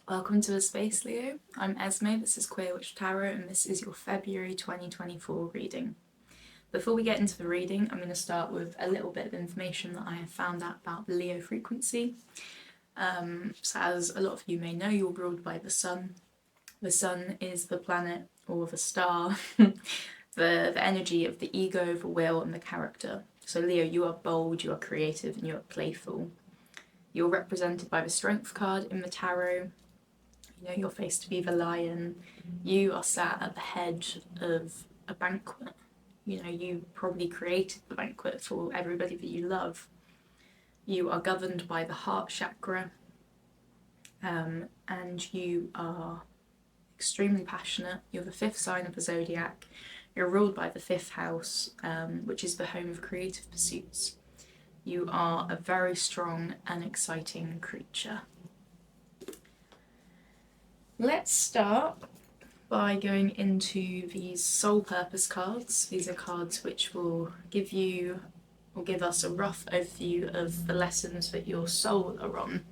Welcome to the space, Leo. I'm Esme, this is Queer Witch Tarot, and this is your February 2024 reading. Before we get into the reading, I'm going to start with a little bit of information that I have found out about the Leo frequency. So as a lot of you may know, you're ruled by the Sun. The Sun is the planet, or the star, the energy of the ego, the will, and the character. So Leo, you are bold, you are creative, and you are playful. You're represented by the Strength card in the tarot. You know, you're faced to be the lion. You are sat at the head of a banquet. You know, you probably created the banquet for everybody that you love. You are governed by the heart chakra, and you are extremely passionate. You're the fifth sign of the zodiac. You're ruled by the fifth house, which is the home of creative pursuits. You are a very strong and exciting creature. Let's start by going into these soul purpose cards. These are cards which will give us a rough overview of the lessons that your soul are on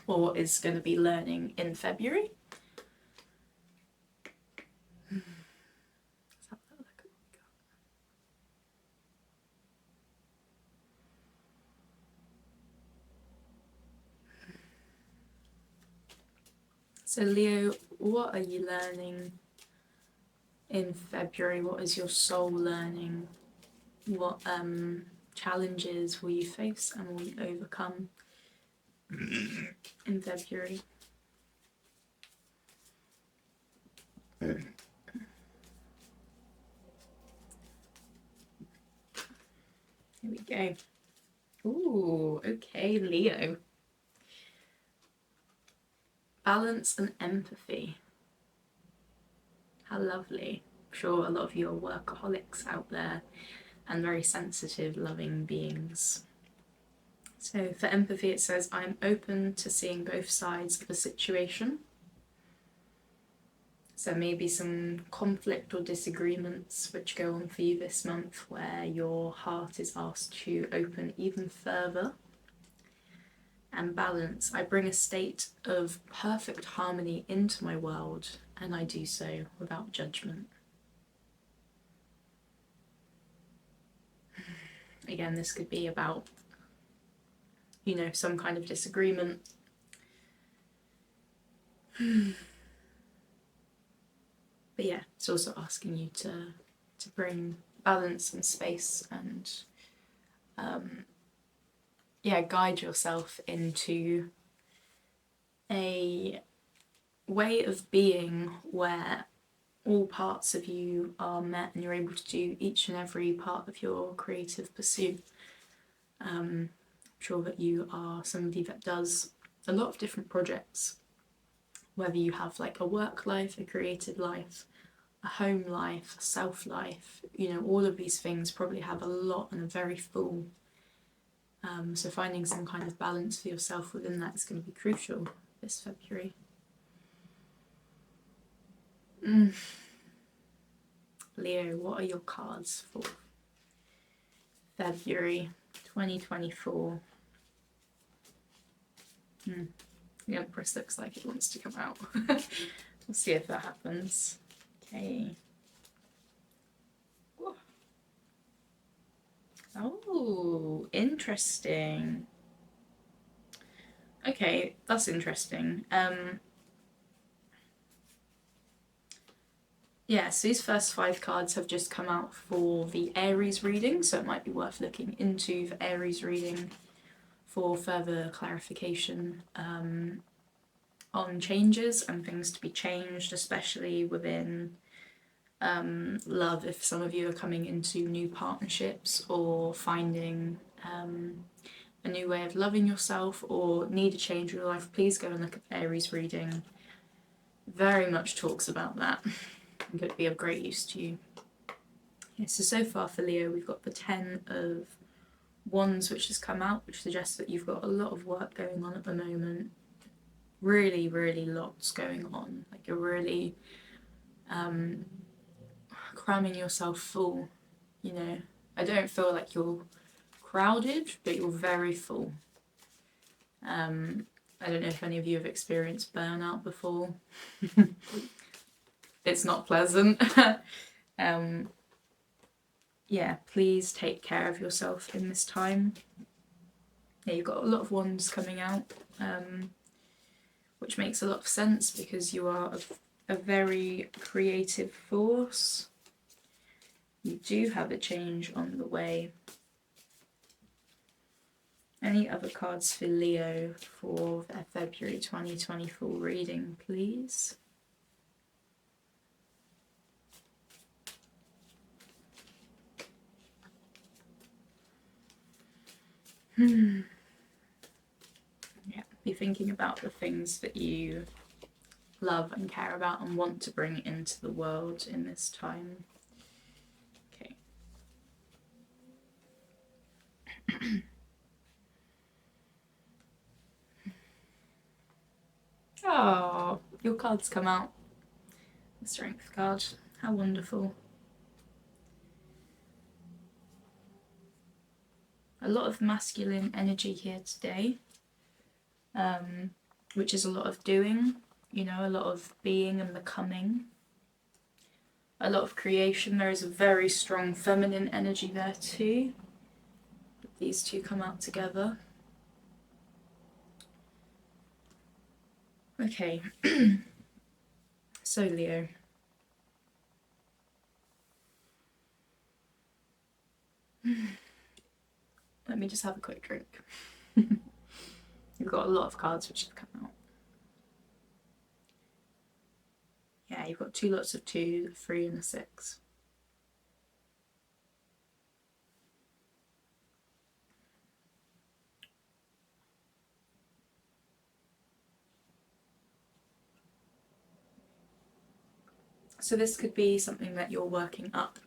or is going to be learning in February. So Leo, what are you learning in February? What is your soul learning? What challenges will you face and will you overcome in February? Here we go. Ooh, okay, Leo. Balance and empathy. How lovely. I'm sure a lot of you are workaholics out there and very sensitive, loving beings. So for empathy it says, I am open to seeing both sides of a situation. So maybe some conflict or disagreements which go on for you this month where your heart is asked to open even further. And balance. I bring a state of perfect harmony into my world, and I do so without judgment. Again, this could be about, you know, some kind of disagreement. But yeah, it's also asking you to bring balance and space and guide yourself into a way of being where all parts of you are met and you're able to do each and every part of your creative pursuit. I'm sure that you are somebody that does a lot of different projects, whether you have like a work life, a creative life, a home life, a self life, you know, all of these things probably have a lot and are very full. So finding some kind of balance for yourself within that is going to be crucial this February. Leo, what are your cards for February 2024? The Empress looks like it wants to come out. We'll see if that happens. Okay. Oh, interesting. Okay, that's interesting. Yeah, so these first 5 cards have just come out for the Aries reading, so it might be worth looking into the Aries reading for further clarification on changes and things to be changed, especially within love, if some of you are coming into new partnerships or finding a new way of loving yourself or need a change in your life, please go and look at the Aries reading. Very much talks about that. It could be of great use to you. Yeah, so far for Leo, we've got the 10 of Wands which has come out, which suggests that you've got a lot of work going on at the moment. Really, really lots going on. Like you're really cramming yourself full, you know. I don't feel like you're crowded, but you're very full. I don't know if any of you have experienced burnout before. It's not pleasant. Yeah, please take care of yourself in this time. Yeah, you've got a lot of wands coming out, which makes a lot of sense because you are a very creative force. You do have a change on the way. Any other cards for Leo for their February 2024 reading, please? Yeah, be thinking about the things that you love and care about and want to bring into the world in this time. Okay. Oh, your cards come out. The Strength card. How wonderful. A lot of masculine energy here today, which is a lot of doing, you know, a lot of being and becoming. A lot of creation. There is a very strong feminine energy there too. These two come out together. Okay. So Leo. Let me just have a quick drink. You've got a lot of cards which have come out. Yeah, you've got 2 lots of 2, 3 and a 6. So this could be something that you're working up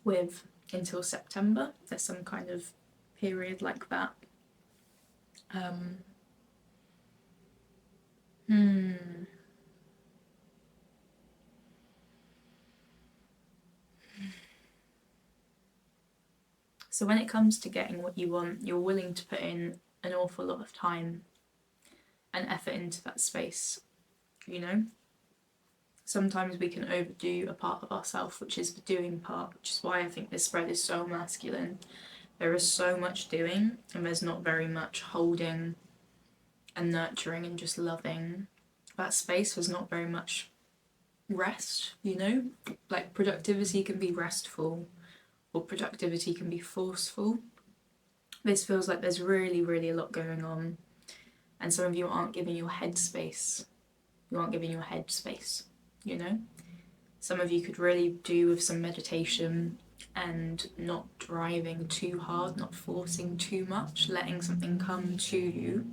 with until September. There's some kind of period like that. So when it comes to getting what you want, you're willing to put in an awful lot of time and effort into that space, you know? Sometimes we can overdo a part of ourselves, which is the doing part, which is why I think this spread is so masculine. There is so much doing and there's not very much holding and nurturing and just loving. That space was not very much rest, you know? Like productivity can be restful or productivity can be forceful. This feels like there's really, really a lot going on, and some of you aren't giving your head space. You aren't giving your head space, you know? Some of you could really do with some meditation and not driving too hard, not forcing too much, letting something come to you.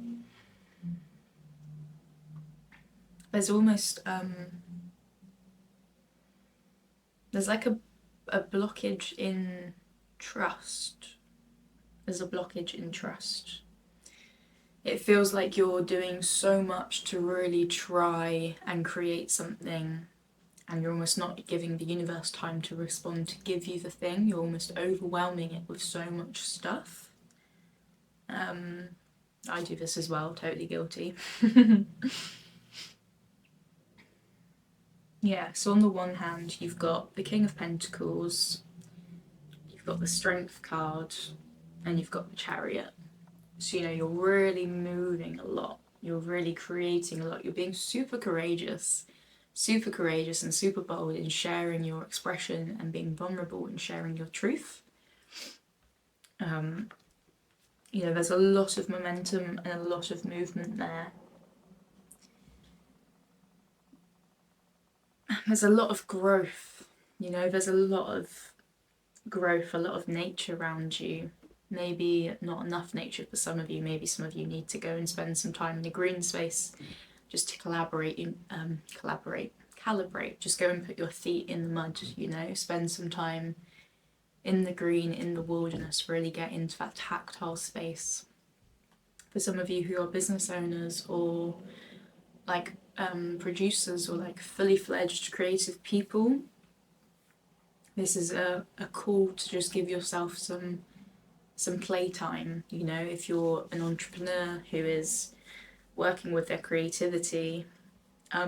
There's almost, there's like a blockage in trust. There's a blockage in trust. It feels like you're doing so much to really try and create something, and you're almost not giving the universe time to respond to give you the thing. You're almost overwhelming it with so much stuff. I do this as well, totally guilty. Yeah, so on the one hand, you've got the King of Pentacles, you've got the Strength card, and you've got the Chariot. So, you know, you're really moving a lot. You're really creating a lot. You're being super courageous and super bold in sharing your expression and being vulnerable and sharing your truth. You know, there's a lot of momentum and a lot of movement there. There's a lot of growth, you know, there's a lot of growth, a lot of nature around you. Maybe not enough nature for some of you. Maybe some of you need to go and spend some time in a green space just to calibrate. Just go and put your feet in the mud, you know, spend some time in the green, in the wilderness, really get into that tactile space. For some of you who are business owners or like producers or like fully fledged creative people, this is a call to just give yourself some playtime, you know. If you're an entrepreneur who is working with their creativity,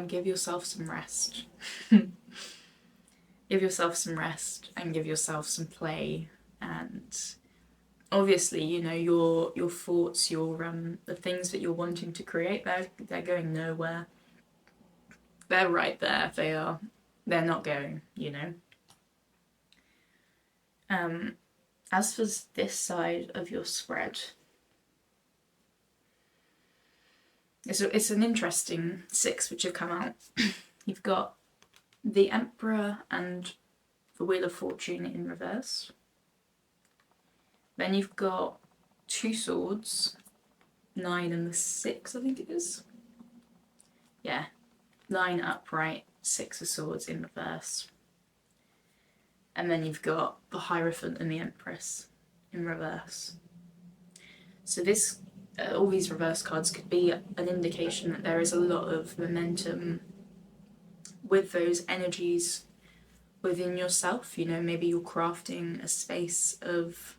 give yourself some rest. Give yourself some rest and give yourself some play. And obviously, you know, your thoughts, your the things that you're wanting to create, they're going nowhere. They're right there. They're not going, you know. As for this side of your spread, it's an interesting 6 which have come out. You've got the Emperor and the Wheel of Fortune in reverse. Then you've got 2 swords, 9 and the 6, I think it is. Yeah, 9 upright, 6 of swords in reverse. And then you've got the Hierophant and the Empress in reverse. So this, all these reverse cards could be an indication that there is a lot of momentum with those energies within yourself. You know, maybe you're crafting a space of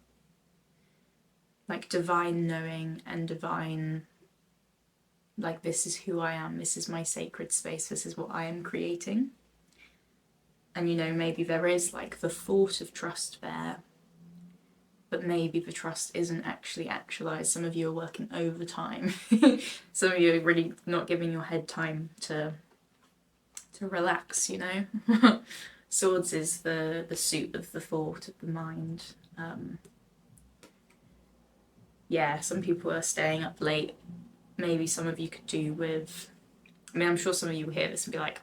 like divine knowing and divine, like, this is who I am, this is my sacred space, this is what I am creating. And you know, maybe there is like the thought of trust there, but maybe the trust isn't actually actualized. Some of you are working overtime. Some of you are really not giving your head time to relax, you know. Swords is the suit of the thought, of the mind. Yeah, some people are staying up late. Maybe some of you could do with, I mean, I'm sure some of you will hear this and be like,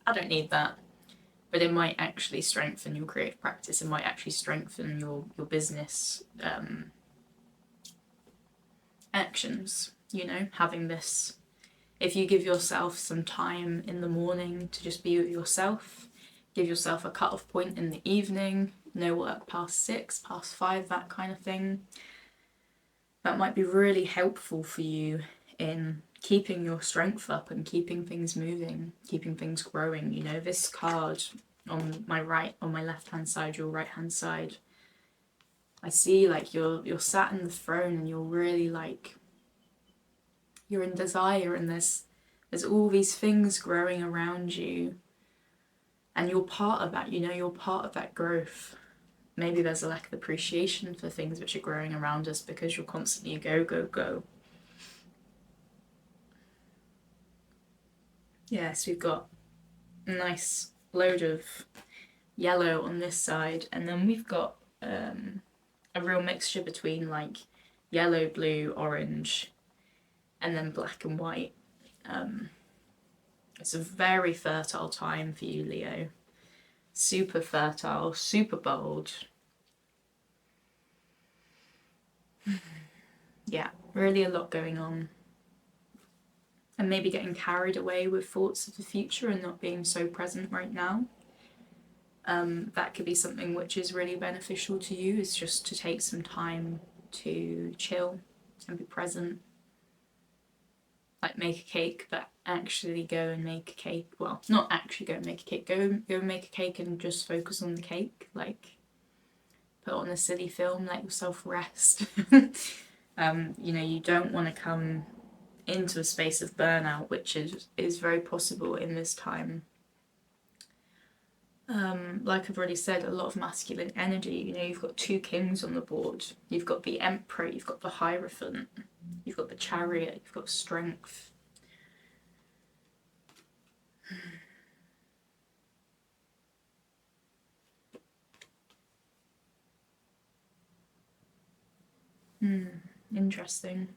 I don't need that. But it might actually strengthen your creative practice. It might actually strengthen your business actions, you know, having this. If you give yourself some time in the morning to just be with yourself, give yourself a cut-off point in the evening, no work past 6, past 5, that kind of thing. That might be really helpful for you in keeping your strength up and keeping things moving, keeping things growing. You know, this card on my left hand side, your right hand side, I see like you're sat in the throne and you're really like, you're in desire, and there's all these things growing around you, and you're part of that, you know, you're part of that growth. Maybe there's a lack of appreciation for things which are growing around us because you're constantly go, go, go. Yes, we've got a nice load of yellow on this side, and then we've got a real mixture between like yellow, blue, orange, and then black and white. It's a very fertile time for you, Leo. Super fertile, super bold. Yeah, really a lot going on. And maybe getting carried away with thoughts of the future and not being so present right now. That could be something which is really beneficial to you, is just to take some time to chill and be present. Like make a cake, but actually go and make a cake. Well, not actually go and make a cake. Go and make a cake and just focus on the cake. Like, put on a silly film, let yourself rest. You know, you don't want to come into a space of burnout, which is very possible in this time. Like I've already said, a lot of masculine energy. You know, you've got 2 kings on the board. You've got the Emperor, you've got the Hierophant, you've got the Chariot, you've got Strength. Interesting.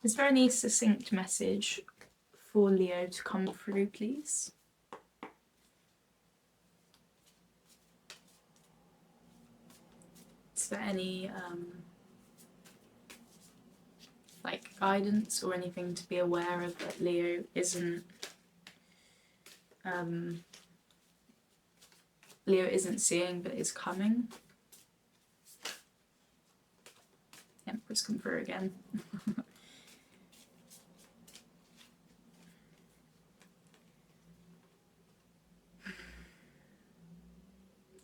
Is there any succinct message for Leo to come through, please? Is there any like guidance or anything to be aware of that Leo isn't seeing but is coming? Empress come through again.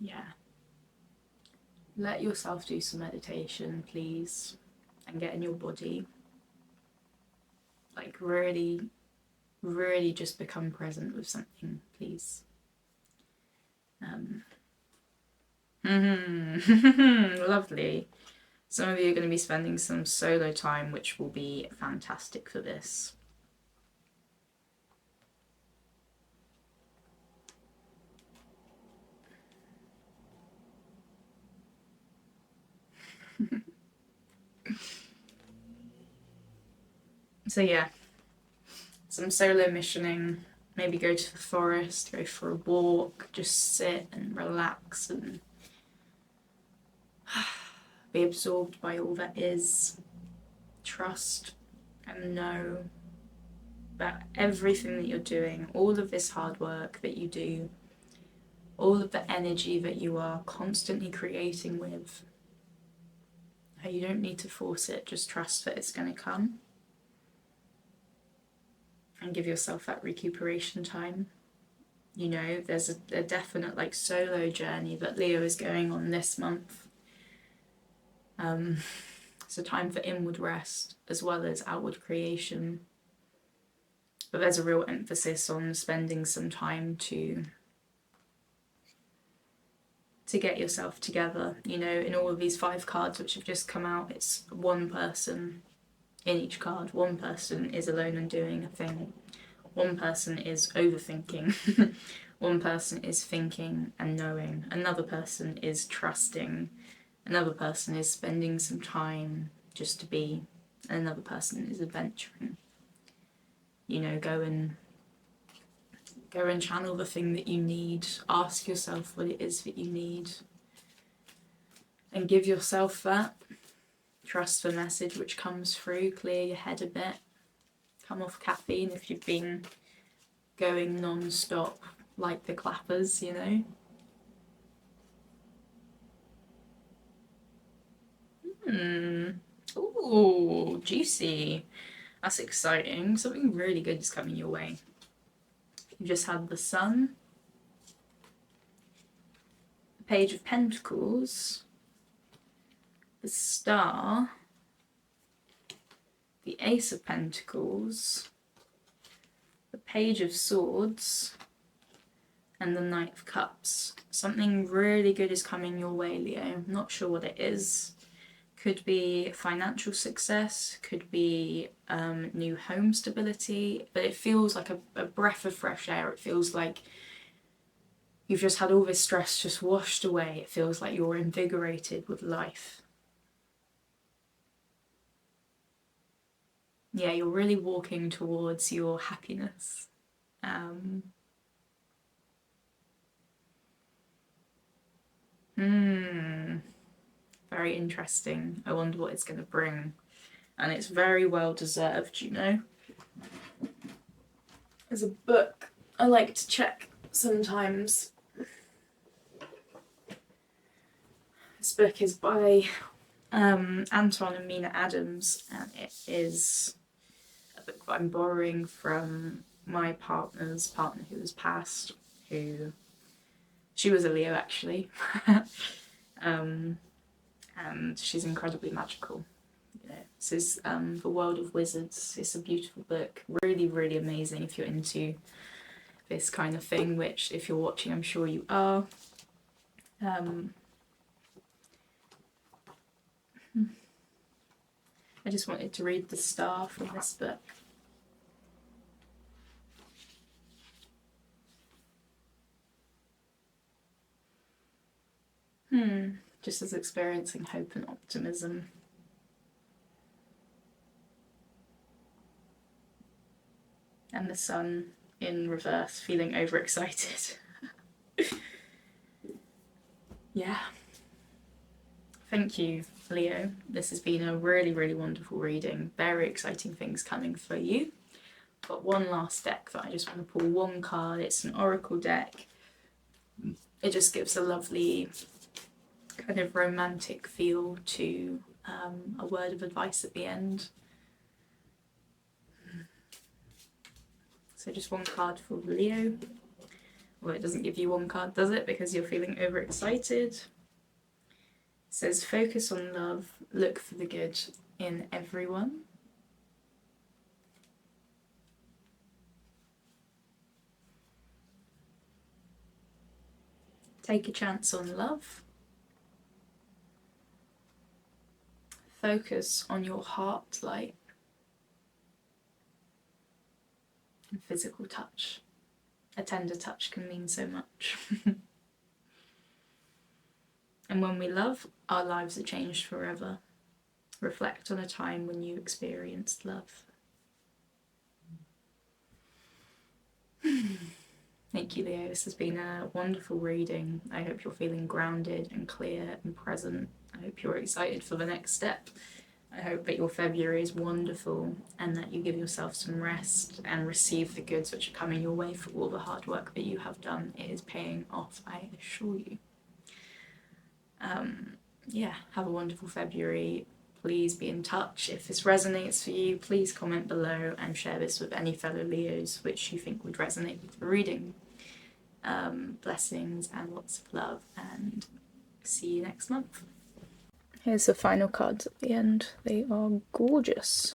Yeah. Let yourself do some meditation, please, and get in your body. Like, really, really just become present with something, please. Lovely. Some of you are going to be spending some solo time, which will be fantastic for this. So yeah, some solo missioning, maybe go to the forest, go for a walk, just sit and relax and be absorbed by all that is. Trust and know that everything that you're doing, all of this hard work that you do, all of the energy that you are constantly creating with, you don't need to force it, just trust that it's going to come. And give yourself that recuperation time. You know, there's a definite like solo journey that Leo is going on this month. It's a time for inward rest as well as outward creation. But there's a real emphasis on spending some time to get yourself together. You know, in all of these 5 cards which have just come out, it's one person in each card. One person is alone and doing a thing. One person is overthinking. One person is thinking and knowing. Another person is trusting. Another person is spending some time just to be. Another person is adventuring. You know, go and channel the thing that you need. Ask yourself what it is that you need. And give yourself that. Trust the message which comes through. Clear your head a bit. Come off caffeine if you've been going non-stop like the clappers, you know. Ooh, juicy. That's exciting. Something really good is coming your way. You just had the Sun, the Page of Pentacles, the Star, the Ace of Pentacles, the Page of Swords, and the Knight of Cups. Something really good is coming your way, Leo. I'm not sure what it is. Could be financial success, could be new home stability, but it feels like a breath of fresh air. It feels like you've just had all this stress just washed away. It feels like you're invigorated with life. Yeah, you're really walking towards your happiness. Very interesting. I wonder what it's going to bring. And it's very well deserved, you know. There's a book I like to check sometimes. This book is by Anton and Mina Adams, and it is a book that I'm borrowing from my partner's partner who has passed, she was a Leo actually. And she's incredibly magical. You know, this is The World of Wizards. It's a beautiful book, really, really amazing if you're into this kind of thing, which if you're watching, I'm sure you are. I just wanted to read the Star from this book. Just as experiencing hope and optimism. And the Sun in reverse, feeling overexcited. Yeah. Thank you, Leo. This has been a really, really wonderful reading. Very exciting things coming for you. Got one last deck that I just want to pull one card. It's an oracle deck. It just gives a lovely kind of romantic feel to a word of advice at the end. So just one card for Leo. Well, it doesn't give you one card, does it? Because you're feeling overexcited. It says focus on love, look for the good in everyone. Take a chance on love. Focus on your heart light and physical touch. A tender touch can mean so much. And when we love, our lives are changed forever. Reflect on a time when you experienced love. Thank you, Leo. This has been a wonderful reading. I hope you're feeling grounded and clear and present. I hope you're excited for the next step. I hope that your February is wonderful and that you give yourself some rest and receive the goods which are coming your way for all the hard work that you have done. It is paying off, I assure you. Yeah, have a wonderful February. Please be in touch. If this resonates for you, please comment below and share this with any fellow Leos which you think would resonate with the reading. Blessings and lots of love, and see you next month. Here's the final cards at the end. They are gorgeous.